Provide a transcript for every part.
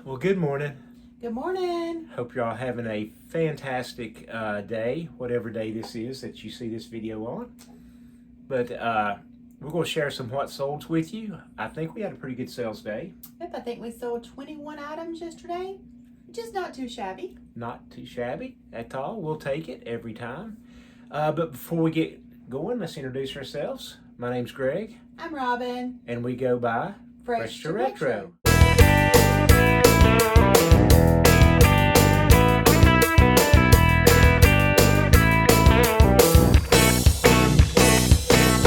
Well, good morning. Good morning. Hope you're all having a fantastic day, whatever day this is that you see this video on. But we're going to share some what solds with you. I think we had a pretty good sales day. Yep, I think we sold 21 items yesterday, which is not too shabby. Not too shabby at all. We'll take it every time. But before we get going, let's introduce ourselves. My name's Greg. I'm Robin. And we go by Fresh to Retro.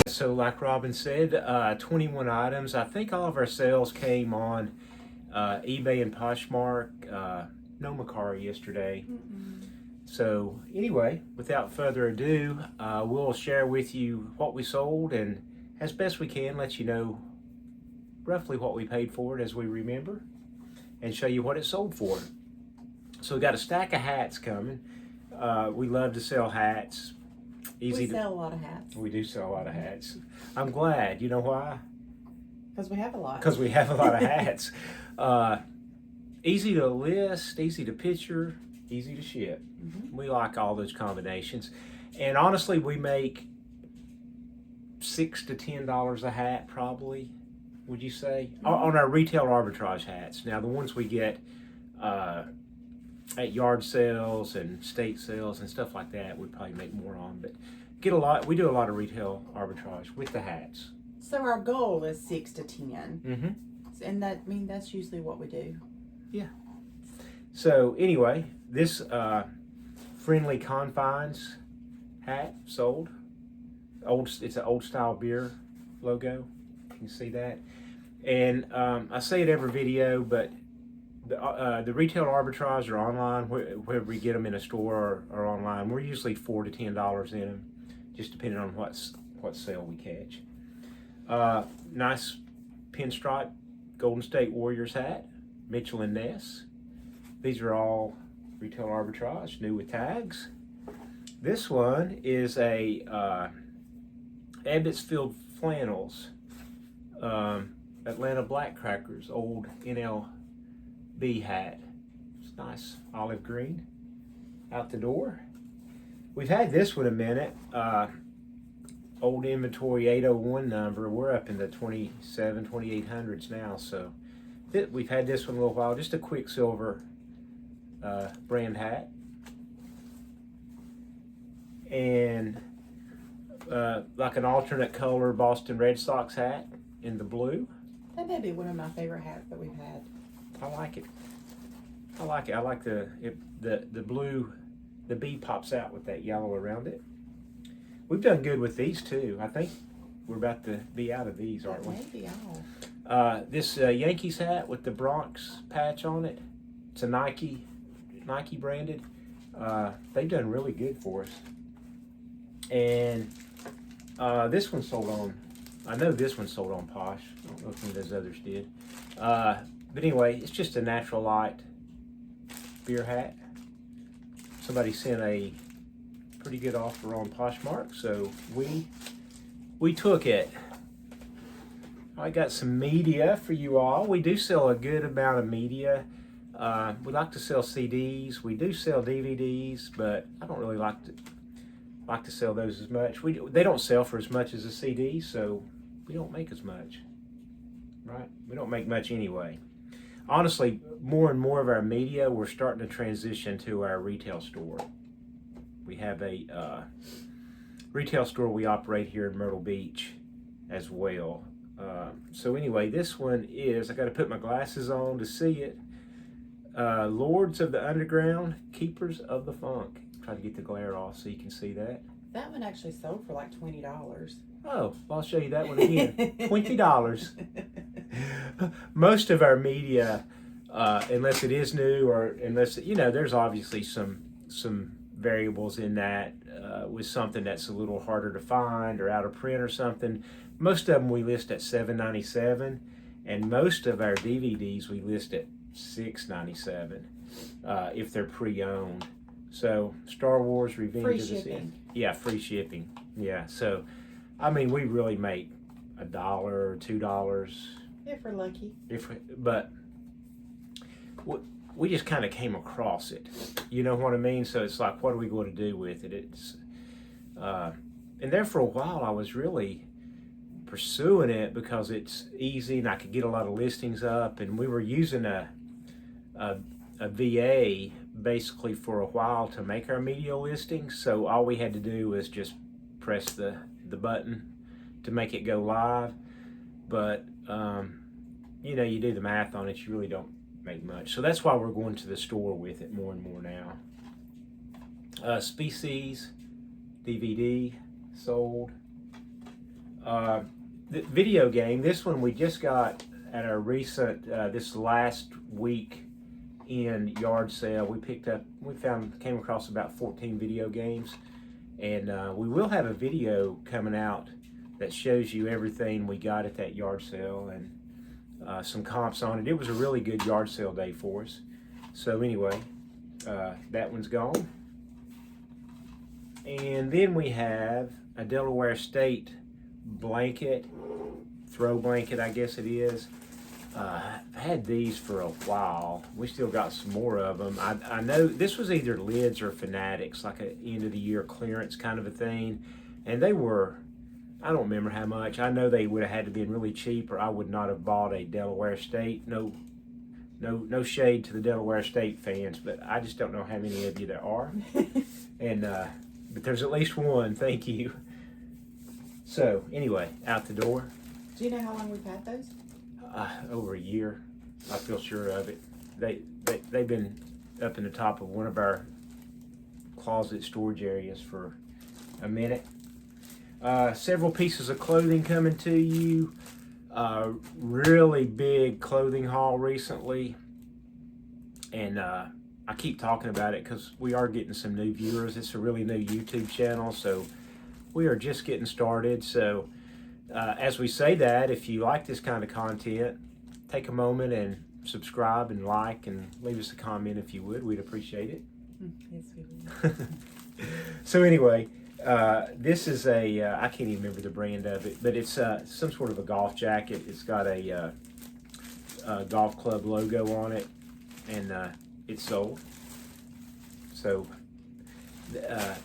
So like Robin said, 21 items. I think all of our sales came on eBay and Poshmark. No Mercari yesterday. So anyway, without further ado, we'll share with you what we sold and as best we can let you know roughly what we paid for it as we remember and show you what it sold for. So we got a stack of hats coming. We love to sell hats. We sell a lot of hats. We do sell a lot of hats. I'm glad. You know why? Because we have a lot. Because we have a lot of hats. Easy to list, easy to picture, easy to ship. We like all those combinations. And honestly, we make $6 to $10 a hat probably, would you say? On our retail arbitrage hats. Now the ones we get at yard sales and state sales and stuff like that, we probably make more on, but we do a lot of retail arbitrage with the hats. So our goal is 6 to 10. And that's usually what we do. Yeah. So anyway, this Friendly Confines hat sold. It's an old style beer logo. You can see that. And I say it every video, but the retail arbitrage or online, where we get them in a store or online, we're usually $4 to $10 in them, just depending on what sale we catch. Nice pinstripe Golden State Warriors hat, Mitchell and Ness. These are all retail arbitrage, new with tags. This one is a Ebbetsfield Flannels, Atlanta Black Crackers, old NLB hat. It's nice olive green out the door. We've had this one a minute. Old inventory 801 number. We're up in the 2800s now, so we've had this one a little while. Just a Quicksilver brand hat. And like an alternate color Boston Red Sox hat in the blue. That may be one of my favorite hats that we've had. I like it. I like the blue. The B pops out with that yellow around it. We've done good with these too. I think we're about to be out of these, aren't we? Maybe all. This Yankees hat with the Bronx patch on it. It's a Nike branded. They've done really good for us. And this one sold on. I know this one sold on Posh. I don't know if any of those others did. But anyway, it's just a natural light beer hat. Somebody sent a pretty good offer on Poshmark, so we took it. I got some media for you all. We do sell a good amount of media. We like to sell CDs. We do sell DVDs, but I don't really like to sell those as much. They don't sell for as much as a CD, so we don't make as much, right? We don't make much anyway. Honestly, more and more of our media, we're starting to transition to our retail store. We have a retail store we operate here in Myrtle Beach as well. So anyway, this one is, I got to put my glasses on to see it. Lords of the Underground, Keepers of the Funk. Try to get the glare off so you can see that. That one actually sold for like $20. Oh, well, I'll show you that one again. $20. Most of our media, unless it is new or unless, there's obviously some variables in that with something that's a little harder to find or out of print or something. Most of them we list at $7.97, and most of our DVDs we list at $6.97 if they're pre-owned. So Star Wars Revenge Free of the Sith. shipping. Yeah, free shipping. Yeah, so I mean we really make $1 or $2 If we're lucky. but we just kind of came across it. You know what I mean? So it's like, what are we going to do with it? And there for a while, I was really pursuing it because it's easy and I could get a lot of listings up. And we were using a VA basically for a while to make our media listings. So all we had to do was just press the button to make it go live. But you know, you do the math on it, you really don't make much. So that's why we're going to the store with it more and more now. Species DVD sold. The video game, this one we just got at our recent this last week in yard sale. We came across about 14 video games, and we will have a video coming out that shows you everything we got at that yard sale and some comps on it. It was a really good yard sale day for us. So anyway, that one's gone. And then we have a Delaware State blanket, throw blanket I guess it is. I've had these for a while. We still got some more of them. I know this was either Lids or Fanatics, like an end of the year clearance kind of a thing. And they were, I don't remember how much. I know they would have had to be really cheap, or I would not have bought a Delaware State. No shade to the Delaware State fans, but I just don't know how many of you there are. And but there's at least one. Thank you. So anyway, out the door. Do you know how long we've had those? Over a year. I feel sure of it. They've been up in the top of one of our closet storage areas for a minute. Several pieces of clothing coming to you. Really big clothing haul recently, and I keep talking about it because we are getting some new viewers. It's a really new YouTube channel, so we are just getting started. So as we say that, if you like this kind of content, take a moment and subscribe and like and leave us a comment if you would. We'd appreciate it. Yes, we would. So anyway, this is a, I can't even remember the brand of it, but it's some sort of a golf jacket. It's got a golf club logo on it, and it's sold. So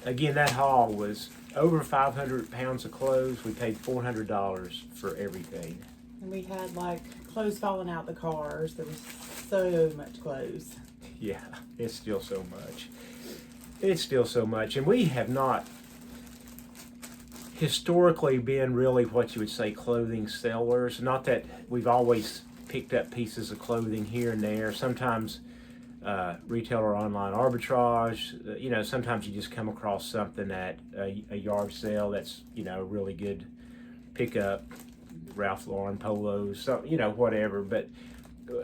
again, that haul was over 500 pounds of clothes. We paid $400 for everything. And we had like clothes falling out the cars. There was so much clothes. Yeah, it's still so much. It's still so much. And we have not historically been really what you would say clothing sellers. Not that we've always picked up pieces of clothing here and there. Sometimes retail or online arbitrage. You know, sometimes you just come across something at a yard sale that's, you know, really good pickup, Ralph Lauren polos, so, you know, whatever. But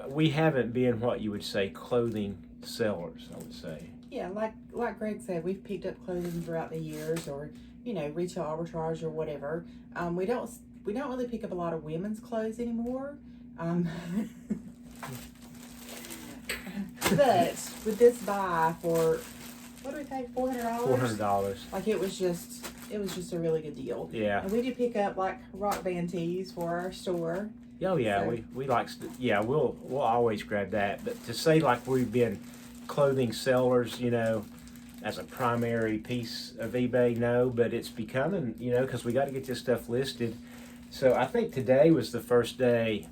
we haven't been what you would say clothing sellers, I would say. Yeah, like Greg said, we've picked up clothing throughout the years, or you know, retail arbitrage or whatever. We don't really pick up a lot of women's clothes anymore. But with this buy for, what do we pay? $400. $400. Like it was just a really good deal. Yeah. And we do pick up like rock band tees for our store. Oh yeah, So. we like, yeah, we'll always grab that. But to say like we've been clothing sellers, you know, as a primary piece of eBay, no, but it's becoming, you know, because we got to get this stuff listed. So I think today was the first day.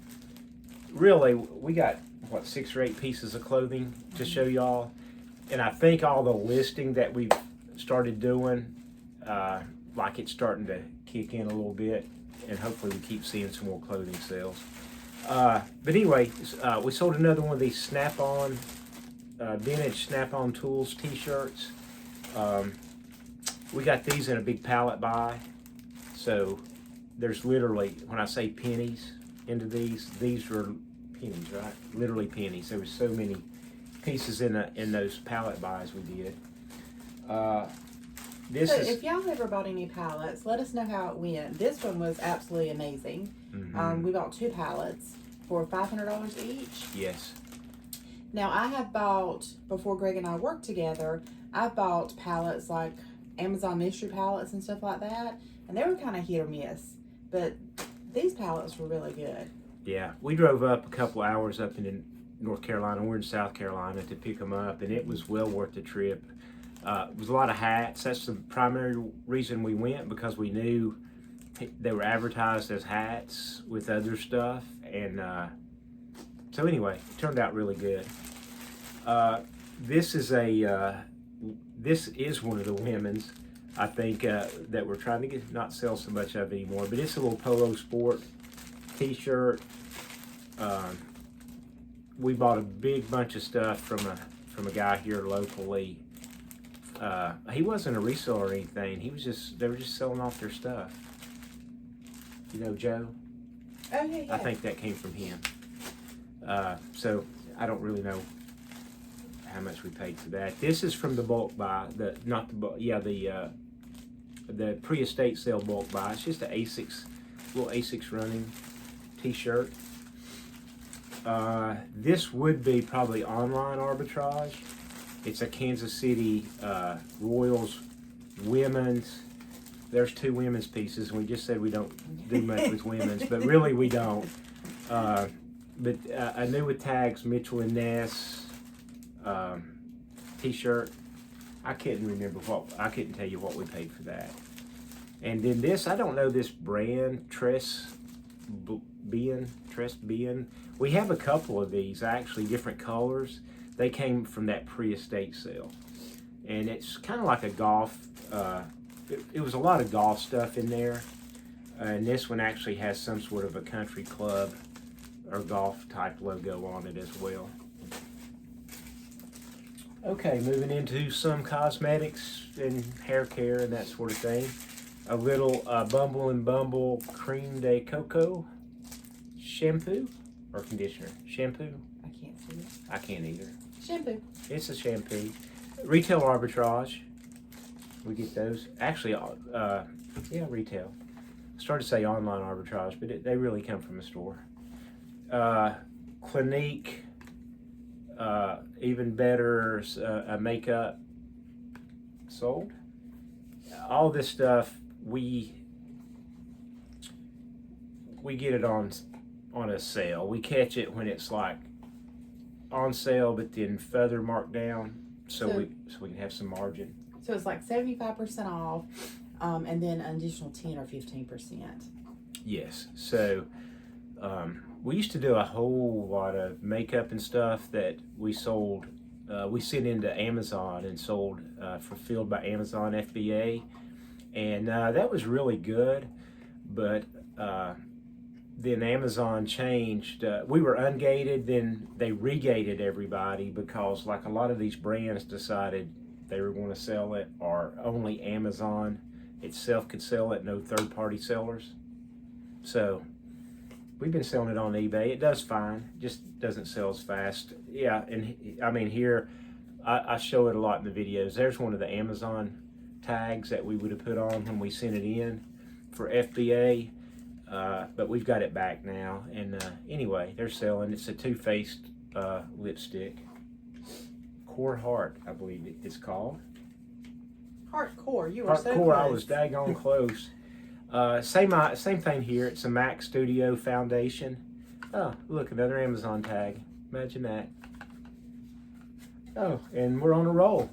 Really, we got what, 6 or 8 pieces of clothing to show y'all, and I think all the listing that we've started doing, like it's starting to kick in a little bit, and hopefully we keep seeing some more clothing sales. But anyway, we sold another one of these Snap-on, vintage Snap-on Tools t-shirts. We got these in a big pallet buy, so there's literally, when I say pennies into these were pennies, right? Literally pennies. There was so many pieces in those pallet buys we did. So if y'all ever bought any pallets, let us know how it went. This one was absolutely amazing. Mm-hmm. We bought 2 pallets for $500 each. Yes. Now I have bought, before Greg and I worked together, I bought pallets like Amazon mystery pallets and stuff like that, and they were kind of hit or miss, but these pallets were really good. Yeah, we drove up a couple hours up in North Carolina. We're in South Carolina to pick them up, and it was well worth the trip. It was a lot of hats. That's the primary reason we went, because we knew they were advertised as hats with other stuff, and so anyway, it turned out really good. This is one of the women's, I think, that we're trying to not sell so much of anymore, but it's a little Polo Sport t-shirt. We bought a big bunch of stuff from a guy here locally. He wasn't a reseller or anything. They were just selling off their stuff. You know Joe? Oh, yeah. I think that came from him. So I don't really know how much we paid for that. This is from the bulk buy, the pre-estate sale bulk buy. It's just a little Asics running t-shirt. This would be probably online arbitrage. It's a Kansas City Royals women's. There's 2 women's pieces, and we just said we don't do much with women's, but really we don't. But I knew with tags, Mitchell and Ness t-shirt. I couldn't tell you what we paid for that. And then this, I don't know this brand, Tress Bien. We have a couple of these, actually, different colors. They came from that pre-estate sale. And it's kind of like a golf, it was a lot of golf stuff in there. And this one actually has some sort of a country club or golf type logo on it as well. Okay, moving into some cosmetics and hair care and that sort of thing. A little Bumble and Bumble Cream de Coco shampoo or conditioner. Shampoo? I can't see it. I can't either. Shampoo. It's a shampoo. Retail arbitrage. We get those. Actually, retail. I started to say online arbitrage, but they really come from a store. Clinique. Even better, a makeup sold. All this stuff, we get it on a sale. We catch it when it's like on sale, but then further marked down, so we can have some margin. So it's like 75% off, and then an additional 10 or 15%. Yes. So we used to do a whole lot of makeup and stuff that we sold. We sent into Amazon and sold fulfilled by Amazon FBA, and that was really good. But then Amazon changed. We were ungated, then they regated everybody because, like, a lot of these brands decided they were going to sell it, or only Amazon itself could sell it, no third-party sellers. So we've been selling it on eBay. It does fine, just doesn't sell as fast. Yeah, and I mean here, I show it a lot in the videos. There's one of the Amazon tags that we would have put on when we sent it in for FBA, but we've got it back now. And anyway, they're selling. It's a Too-Faced lipstick. Core Heart, I believe it's called. Heart Core, you were so Core, close. I was daggone close. Same thing here. It's a MAC Studio foundation. Oh, look, another Amazon tag. Imagine that. Oh, and we're on a roll.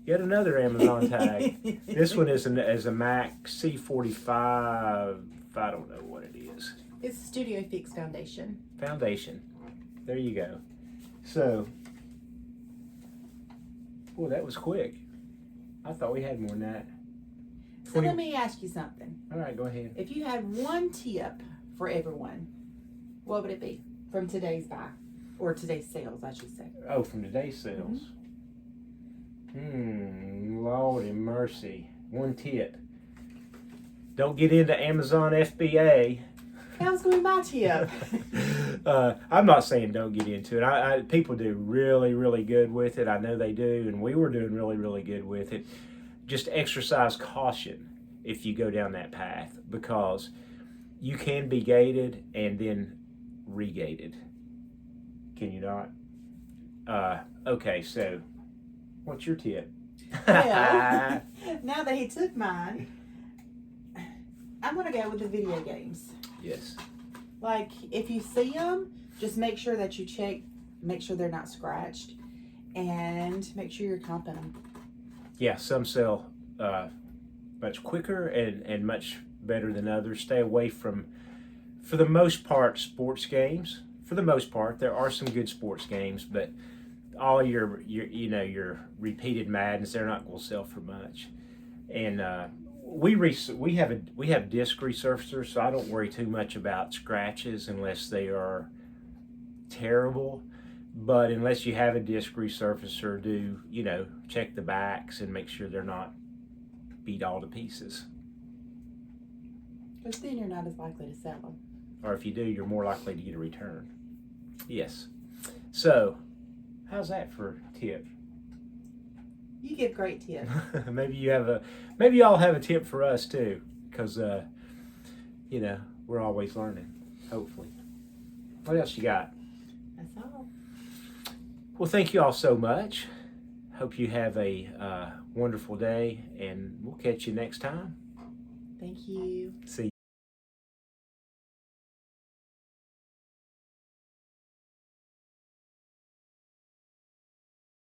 Yet another Amazon tag. This one is a MAC C45. I don't know what it is. It's Studio Fix foundation. Foundation. There you go. So, well, that was quick. I thought we had more than that. So let me ask you something. All right, go ahead. If you had one tip for everyone, what would it be from today's buy? Or today's sales, I should say. Oh, from today's sales. Lordy mercy. One tip. Don't get into Amazon FBA. That was going to be my tip. I'm not saying don't get into it. People do really, really good with it. I know they do, and we were doing really, really good with it. Just exercise caution if you go down that path, because you can be gated and then regated. Can you not? Okay, so what's your tip? Well, now that he took mine, I'm going to go with the video games. Yes. Like, if you see them, just make sure that you check make sure they're not scratched, and make sure you're comping them. Yeah, some sell much quicker and much better than others. Stay away from, for the most part, sports games. For the most part, there are some good sports games, but all your repeated Maddens, they're not going to sell for much. And we have disc resurfacers, so I don't worry too much about scratches unless they are terrible. But unless you have a disc resurfacer, do check the backs and make sure they're not beat all to pieces. Because then you're not as likely to sell them. Or if you do, you're more likely to get a return. Yes. So, how's that for a tip? You give great tips. maybe y'all have a tip for us too, because we're always learning. Hopefully. What else you got? That's all. Well, thank you all so much. Hope you have a wonderful day, and we'll catch you next time. Thank you. See you.